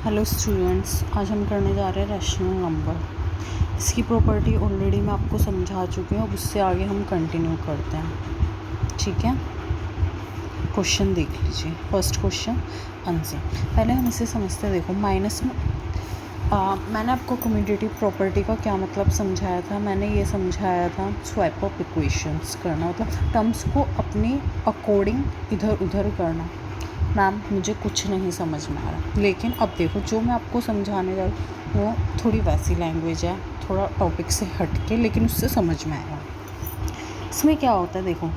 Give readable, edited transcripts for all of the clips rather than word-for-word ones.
Hello students, आज हम करने जा रहे हैं रैशनल नंबर। इसकी प्रॉपर्टी ऑलरेडी मैं आपको समझा चुकी हूँ। अब उससे आगे हम कंटिन्यू करते हैं, ठीक है। क्वेश्चन देख लीजिए। First question answer. पहले हम इसे समझते हैं। देखो, माइनस में मैंने आपको कम्यूटेटिव प्रॉपर्टी का क्या मतलब समझाया था। मैंने ये समझाया था स्वैप ऑफ इक्वेशंस करना, मतलब टर्म्स को अपनी अकॉर्डिंग इधर उधर करना। मैम मुझे कुछ नहीं समझ में आ रहा, लेकिन अब देखो जो मैं आपको समझाने जा रही हूँ वो थोड़ी वैसी लैंग्वेज है, थोड़ा टॉपिक से हट के, लेकिन उससे समझ में आएगा। इसमें क्या होता है, देखो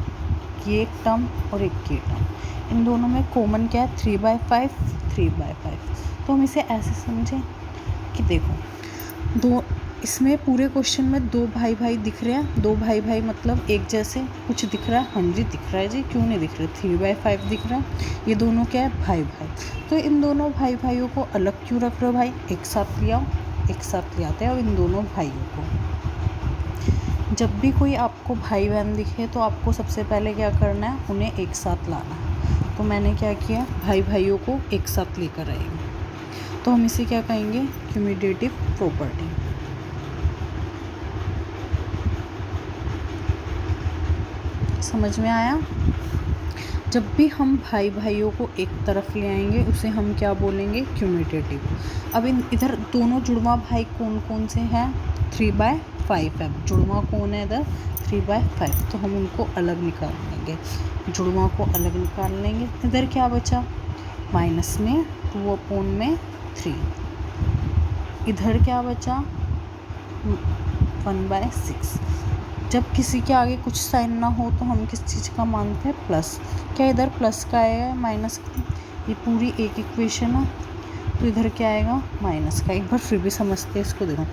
ये एक टर्म और एक ये टर्म, इन दोनों में कॉमन क्या है, 3/5 3/5। तो हम इसे ऐसे समझें कि देखो दो, इसमें पूरे क्वेश्चन में दो भाई भाई दिख रहे हैं। दो भाई भाई मतलब एक जैसे कुछ दिख रहा है। हाँ जी दिख रहा है जी, क्यों नहीं दिख रहे। 3/5 दिख रहा है। ये दोनों क्या है, भाई भाई। तो इन दोनों भाई भाइयों को अलग क्यों रख रहे हो भाई, एक साथ ले आओ। एक साथ ले आते हैं और इन दोनों भाइयों को, जब भी कोई आपको भाई बहन दिखे तो आपको सबसे पहले क्या करना है, उन्हें एक साथ लाना है। तो मैंने क्या किया, भाई भाइयों को एक साथ लेकर आएंगे। तो हम इसे क्या कहेंगे, कम्यूटेटिव प्रॉपर्टी। समझ में आया। जब भी हम भाई भाइयों को एक तरफ ले आएंगे उसे हम क्या बोलेंगे, क्यूमुलेटिव। अब इधर दोनों जुड़वा भाई कौन कौन से हैं, 3/5 है। जुड़वा कौन है इधर, 3/5। तो हम उनको अलग निकाल लेंगे, जुड़वा को अलग निकाल लेंगे। इधर क्या बचा, माइनस में 2/3। इधर क्या बचा, 1/6। जब किसी के आगे कुछ साइन ना हो तो हम किस चीज़ का मानते हैं, प्लस। क्या इधर प्लस का आएगा, माइनस का। ये पूरी एक इक्वेशन है, तो इधर क्या आएगा, माइनस का। एक बार फिर भी समझते हैं इसको। देखो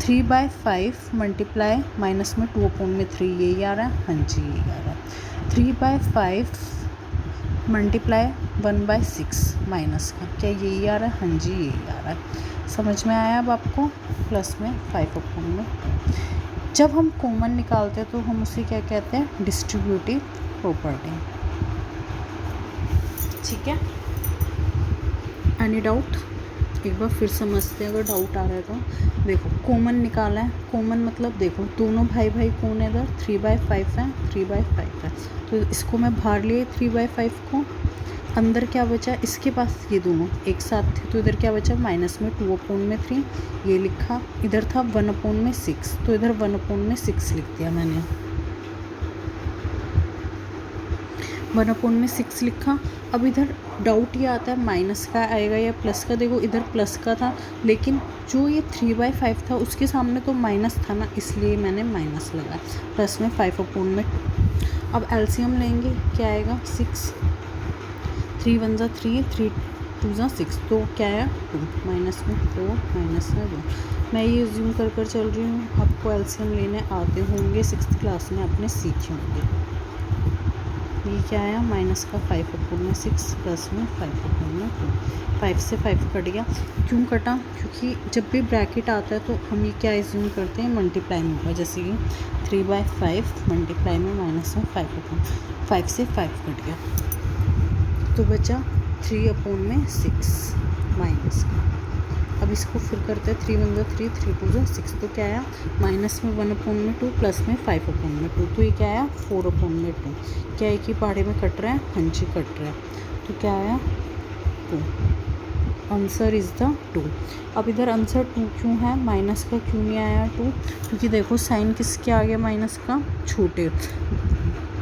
3/5 मल्टीप्लाई माइनस में 2/3, यही आ रहा है। हाँ जी यही आ रहा है। 3/5 मल्टीप्लाई 1/6 माइनस का, क्या यही आ रहा है। हाँ जी यही आ रहा है। समझ में आया अब आपको। प्लस में 5/2। जब हम कॉमन निकालते हैं तो हम उसे क्या कहते हैं, डिस्ट्रीब्यूटिव प्रॉपर्टी। ठीक है, एनी डाउट। एक बार फिर समझते हैं अगर डाउट आ रहा है तो। देखो कॉमन निकाला है, कॉमन मतलब देखो दोनों भाई भाई कौन है इधर, 3/5 है, 3/5 है। तो इसको मैं बाहर लिए 3/5 को, अंदर क्या बचा, इसके पास ये दोनों एक साथ थे, तो इधर क्या बचा, माइनस में 2/3 ये लिखा। इधर था 1/6, तो इधर 1/6 लिख दिया मैंने। 1/6 लिखा। अब इधर डाउट ये आता है माइनस का आएगा या प्लस का। देखो इधर प्लस का था, लेकिन जो ये 3/5 था उसके सामने तो माइनस था ना, इसलिए मैंने माइनस लगाया। प्लस में 5/2। अब एलसीएम लेंगे, क्या आएगा, 6। 3 1 जा 3, 3 2 जा 6, तो क्या है 2, माइनस में 4, माइनस में 2। मैं ये ज्यूम कर कर चल रही हूँ, आपको एलसीएम लेने आते होंगे, 6th क्लास में आपने सीखे होंगे। ये क्या आया, माइनस का 5/6 प्लस में 5/2। 5 से 5 कट गया। क्यों कटा, क्योंकि जब भी ब्रैकेट आता है तो हम ये क्या एज्यूम करते हैं, मल्टीप्लाई में होगा। जैसे कि 3/5 मल्टीप्लाई में माइनस में 5/2, 5 से 5 कट गया तो बचा 3/6 माइनस का। अब इसको फिर करते हैं, 3 1 जा 3, 3 2 जा 6, तो क्या आया, माइनस में 1/2 प्लस में 5/2, तो ये क्या आया, 4/2। क्या एक ही पहाड़े में कट रहा है, हाँ जी कट रहा है। तो क्या आया, 2। Answer is the 2। अब इधर आंसर 2 क्यों है, माइनस का क्यों नहीं आया 2, क्योंकि देखो साइन किसके आगे, माइनस का, छोटे।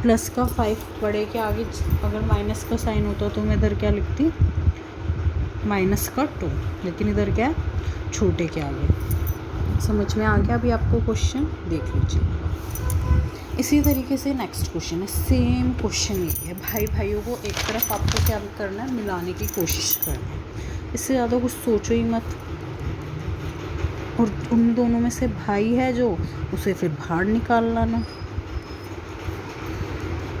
प्लस का 5 बड़े के आगे, अगर माइनस का साइन होता तो मैं इधर क्या लिखती, माइनस का 2, लेकिन इधर क्या है, छोटे के आगे। समझ में आ गया। अभी आपको क्वेश्चन देख लीजिए। इसी तरीके से नेक्स्ट क्वेश्चन है, सेम क्वेश्चन ये है। भाई भाइयों को एक तरफ आपको क्या करना है, मिलाने की कोशिश करनी है। इससे ज़्यादा कुछ सोचो ही मत। और उन दोनों में से भाई है जो, उसे फिर बाहर निकाल लाना।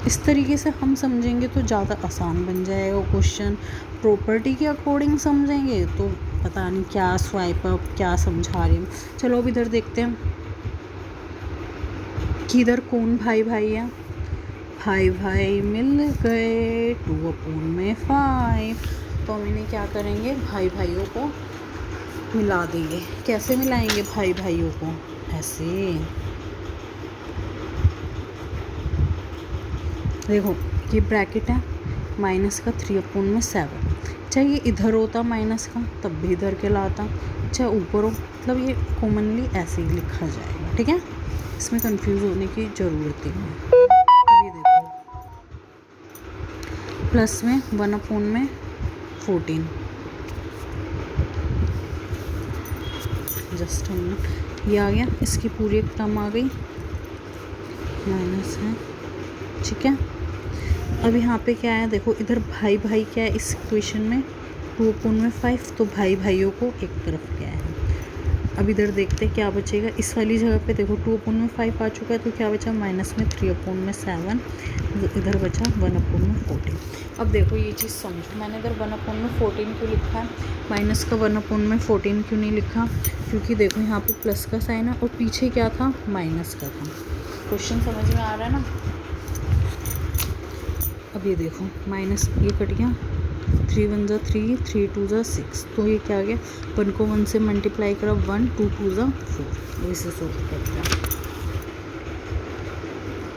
इस तरीके से हम समझेंगे तो ज़्यादा आसान बन जाएगा क्वेश्चन। प्रॉपर्टी के अकॉर्डिंग समझेंगे तो पता नहीं क्या स्वाइप अप, क्या समझा रही हूँ। चलो अब इधर देखते हैं कि इधर कौन भाई भाई है। भाई भाई मिल गए 2/5। तो हम इन्हें क्या करेंगे, भाई भाइयों को मिला देंगे। कैसे मिलाएंगे भाई भाइयों को, ऐसे देखो, ये ब्रैकेट है माइनस का 3/7। चाहे ये इधर होता माइनस का तब भी इधर के लाता, चाहे ऊपर हो, मतलब ये कॉमनली ऐसे ही लिखा जाएगा, ठीक है। इसमें कंफ्यूज होने की ज़रूरत ही नहीं। अब ये देखो, प्लस में 1/14, जस्ट ये आ गया, इसकी पूरी एक टर्म आ गई, माइनस है, ठीक है। अब यहाँ पे क्या है, देखो इधर भाई भाई क्या है इस इक्वेशन में, 2/5, तो भाई भाइयों को एक तरफ क्या है। अब इधर देखते हैं क्या बचेगा, इस वाली जगह पे देखो 2/5 आ चुका है, तो क्या बचा माइनस में 3/7, इधर बचा 1/14। अब देखो ये चीज़ समझो, मैंने इधर 1/14 क्यों लिखा है, माइनस का 1/14 क्यों नहीं लिखा, क्योंकि देखो यहाँ पे प्लस का साइन है और पीछे क्या था, माइनस का था। क्वेश्चन समझ में आ रहा है ना। अब ये देखो माइनस, ये कट गया, 3 1 3, 3 2 6, तो ये क्या आ गया, 1 को 1 से मल्टीप्लाई करा, 1 2 2 4, इसे सोल्व करते हैं।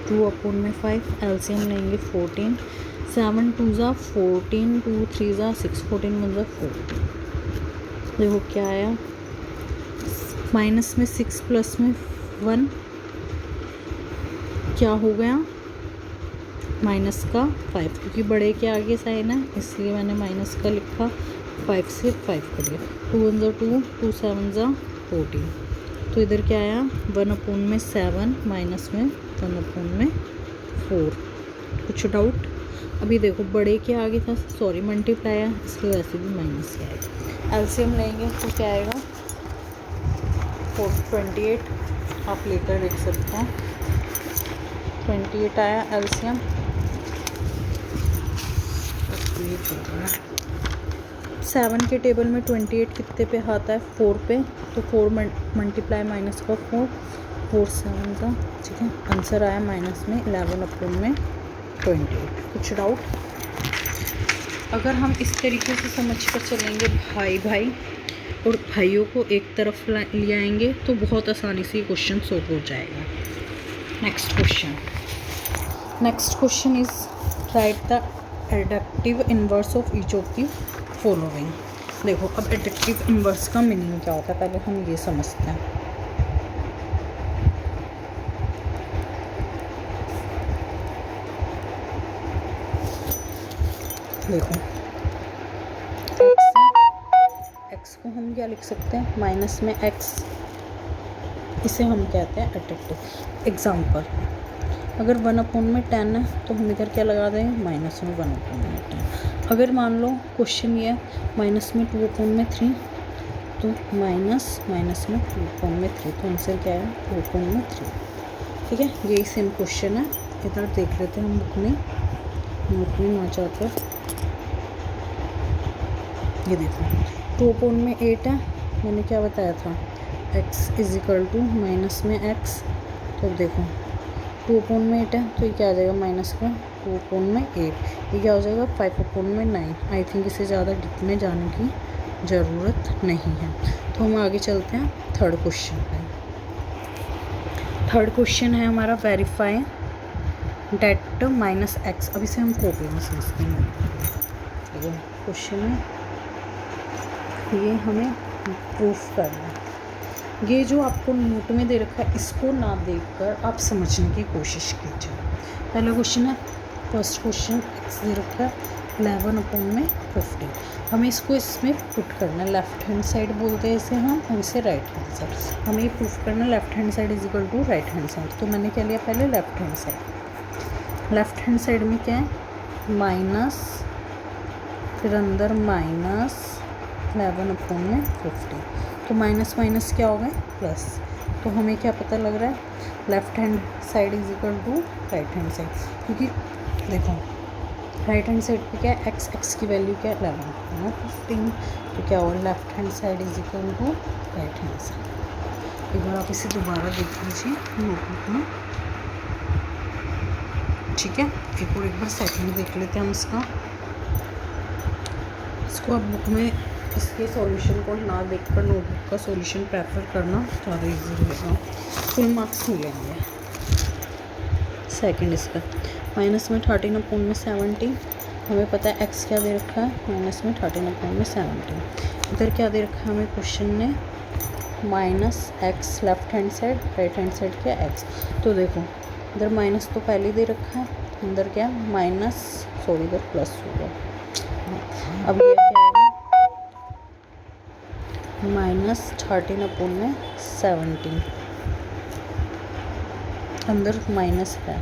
2/5 एलसीएम लेंगे 14, 7 2 14, 2 3 6, 14 1 4। देखो क्या आया, माइनस में 6 प्लस में 1 क्या हो गया, माइनस का 5, क्योंकि बड़े के आगे साइन है इसलिए मैंने माइनस का लिखा, 5 से 5 कट गया, 2 1 2, 2 7 14, तो इधर क्या आया 1/7 माइनस में 1/4। कुछ डाउट। अभी देखो बड़े के आगे था, सॉरी मल्टीप्लाई है इसलिए वैसे भी माइनस के आएगा। एलसीएम लेंगे तो क्या आएगा, 28, आप लेकर देख सकते हैं, 28 आया एलसीएम। 7 के टेबल में 28 कितने पे आता है, 4 पे, तो 4 मल्टीप्लाई माइनस का 4, 4 7 का, ठीक है। आंसर आया माइनस में 11/28। कुछ डाउट। अगर हम इस तरीके से समझ कर चलेंगे भाई भाई और भाइयों को एक तरफ ले आएंगे तो बहुत आसानी से ये क्वेश्चन सॉल्व हो जाएगा। Next question is write the एडक्टिव inverse of each of the following. देखो अब एडक्टिव इन्वर्स का मीनिंग क्या होता है, पहले हम ये समझते हैं। देखो एक्स को हम क्या लिख सकते हैं, माइनस में एक्स, इसे हम कहते हैं एडक्टिव। एग्जाम्पल, अगर 1/10 है तो हम इधर क्या लगा देंगे, माइनस में 1/10। अगर मान लो क्वेश्चन ये है माइनस में 2/3, तो माइनस में 2/3, तो आंसर क्या है 2/3, ठीक है। यही सेम क्वेश्चन है, इधर देख लेते हैं हम बुक में, नोट में ना चाहकर। ये देखो 2/8 है, मैंने क्या बताया था, x = माइनस में x, तो देखो 2/8 है तो ये क्या आ जाएगा, माइनस का 2/8, ये क्या हो जाएगा 5/9। आई थिंक इसे ज़्यादा डीप में जाने की ज़रूरत नहीं है, तो हम आगे चलते हैं थर्ड क्वेश्चन पे। थर्ड क्वेश्चन है हमारा, वेरीफाई डेट माइनस एक्स। अब इसे हम कॉपी में समझते हैं। क्वेश्चन में ये हमें प्रूफ करना है। ये जो आपको नोट में दे रखा है इसको ना देखकर आप समझने की कोशिश कीजिए। पहला क्वेश्चन है, फर्स्ट क्वेश्चन एक्स दे रखा है 11/50, हमें इसको इसमें पुट करना है। लेफ्ट हैंड साइड बोलते हैं इसे हम, और इसे राइट हैंड साइड। हमें ये प्रूफ करना है left hand side = right hand side. तो मैंने क्या लिया, पहले left hand side. Left hand side में क्या है, माइनस, फिर अंदर माइनस 11/50, तो माइनस माइनस क्या हो गए प्लस। तो हमें क्या पता लग रहा है, left hand side = right hand side, क्योंकि देखो राइट हैंड साइड पे क्या है, एक्स की वैल्यू क्या है 11/15, तो क्या होगा left hand side = right hand side. एक बार आप इसे दोबारा देख लीजिए नोटबुक में, ठीक है। एक बार सेकंड देख लेते हैं हम इसको इसको आप बुक में इसके सॉल्यूशन को ना देखकर नोटबुक का सॉल्यूशन प्रेफर करना ज़्यादा इजी रहेगा, फुल मार्क्स मिलेंगे। सेकंड इसका माइनस में 13 अपॉन में 70, हमें पता है एक्स क्या दे रखा है, माइनस में 13 अपॉन में 70। इधर क्या दे रखा है हमें क्वेश्चन ने, minus x left hand side, right hand side क्या एक्स। तो देखो इधर माइनस तो पहले दे रखा है, अंदर क्या है माइनस, सॉरी इधर प्लस होगा। अब ये क्या है माइनस 13 अपॉन में 70, अंदर माइनस है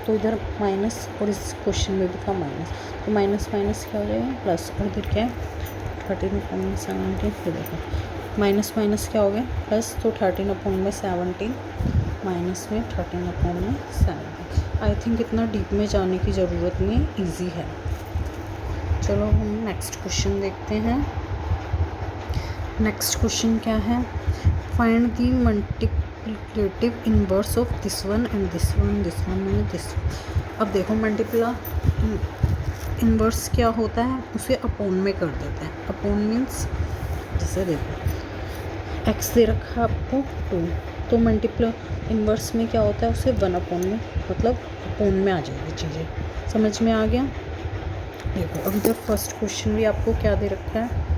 तो इधर माइनस, और इस क्वेश्चन में भी था माइनस, तो माइनस माइनस क्या हो जाएगा प्लस, और इधर क्या है 13 अपॉन में 70। फिर देखो माइनस माइनस क्या हो गया प्लस, तो 13 अपॉन में 70 माइनस में 13 अपॉन में 70। आई थिंक इतना डीप में जाने की ज़रूरत नहीं, ईजी है। चलो हम नेक्स्ट क्वेश्चन देखते हैं। नेक्स्ट क्वेश्चन क्या है, find the multiplicative inverse of this one and this one, this one and this one. अब देखो मल्टीप्ला इनवर्स क्या होता है, उसे अपोन में कर देते हैं। अपोन मीन्स जैसे देखो एक्स दे रखा है आपको 2, तो मल्टीप्ला इनवर्स में क्या होता है, उसे 1 अपोन में, मतलब अपोन में आ जाएगी चीज़ें। समझ में आ गया। देखो अब इधर फर्स्ट क्वेश्चन भी आपको क्या दे रखा है,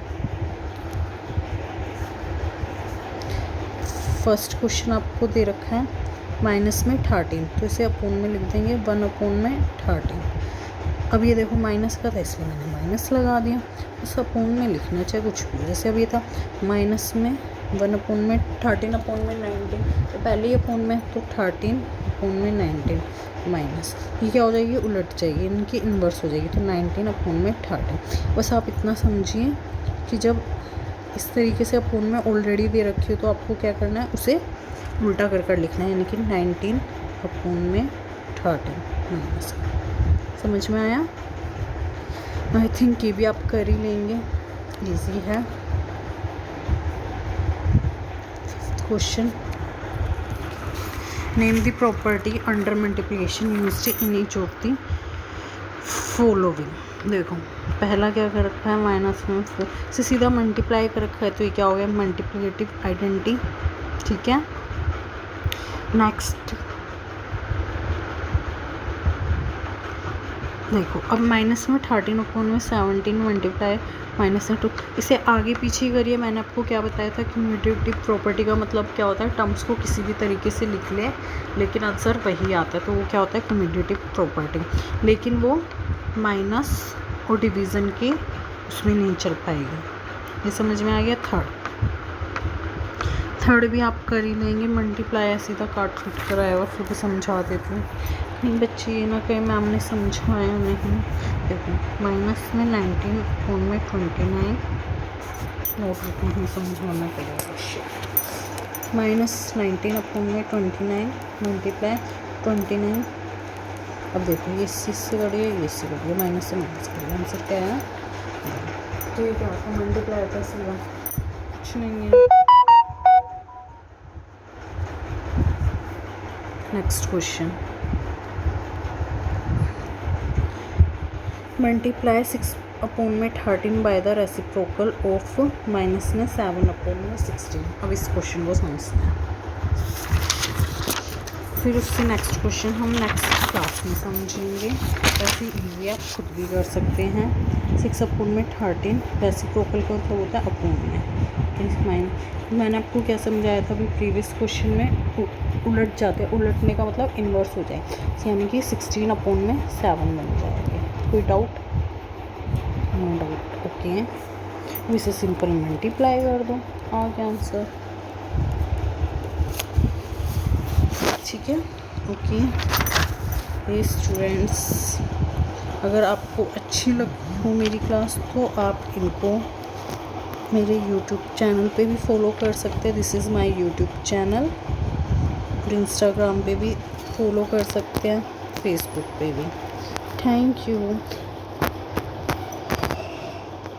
फर्स्ट क्वेश्चन आपको दे रखा है माइनस में 13, तो इसे अपोन में लिख देंगे 1 अपोन में 13। अब ये देखो माइनस का था इसलिए मैंने माइनस लगा दिया, उस अपोन में लिखना चाहे कुछ भी। जैसे अब ये था माइनस में 1 अपोन में 13 अपोन में 19, तो पहले ही अपोन में, तो 13 अपोन में 19 माइनस, ये क्या हो जाएगी उलट जाएगी, इनकी इन्वर्स हो जाएगी, तो 19 अपोन में 13। बस आप इतना समझिए कि जब इस तरीके से अपोन में ऑलरेडी दे रखी हो तो आपको क्या करना है, उसे उल्टा कर कर लिखना है, यानी कि 19 अपोन में 13 माइनस। समझ में आया। आई थिंक ये भी आप कर ही लेंगे, इजी है। Fifth question, name the property under multiplication used in each of the following. देखो पहला क्या कर रखा है माइनस में से सीधा मल्टीप्लाई कर रखा है, तो ये क्या हो गया मल्टीप्लिकेटिव आइडेंटिटी, ठीक है। नेक्स्ट देखो अब माइनस में 13 अपॉन में 17 मल्टीप्लाई माइनस में 2, इसे आगे पीछे करिए। मैंने आपको क्या बताया था, क्यूमुलेटिव प्रॉपर्टी का मतलब क्या होता है, टर्म्स को किसी भी तरीके से लिख ले लेकिन आंसर वही आता है, तो वो क्या होता है क्यूमुलेटिव प्रॉपर्टी। लेकिन वो माइनस और डिवीज़न के उसमें नहीं चल पाएगी, ये समझ में आ गया। थर्ड भी आप कर ही लेंगे, मल्टीप्लाई सीधा काट छूट कर आएगा, फिर भी समझा देती हूँ। नहीं बच्चे ये ना कहीं मैम ने समझाया नहीं। देखो माइनस में 19 अपॉन में 29, नोटबुक में समझाना पड़ेगा। माइनस 19 अपॉन में 29 मल्टीप्लाई 29। अब देखो ये इससे करिए, ये इससे करिए, माइनस से माइनस करिए, आंसर क्या है, तो ये क्या होता है मल्टीप्लाई होता है सीधा, कुछ नहीं है। नेक्स्ट क्वेश्चन, मल्टीप्लाई 6 अपॉन में 13 by the reciprocal of minus में 7 अपॉन में 16। अब इस क्वेश्चन को समझते हैं, फिर उससे नेक्स्ट क्वेश्चन हम नेक्स्ट क्लास में समझेंगे। वैसे इजी आप खुद भी कर सकते हैं। 6 अपॉन में 13 रेसिप्रोकल का मतलब होता है अपॉन में। मैंने आपको क्या समझाया था अभी प्रीवियस क्वेश्चन में, उलट जाते हैं, उलटने का मतलब इन्वर्स हो जाए, यानी कि 16 अपॉन में 7 बन जाएंगे। कोई डाउट? No doubt, okay. अब इसे सिंपल मल्टीप्लाई कर दो, आ गया आंसर, ठीक है, ओके। ये स्टूडेंट्स अगर आपको अच्छी लगी हो मेरी क्लास तो आप इनको मेरे यूट्यूब चैनल पे भी फॉलो कर सकते हैं, this is my YouTube channel. और इंस्टाग्राम पे भी फॉलो कर सकते हैं, फेसबुक पे भी। Thank you.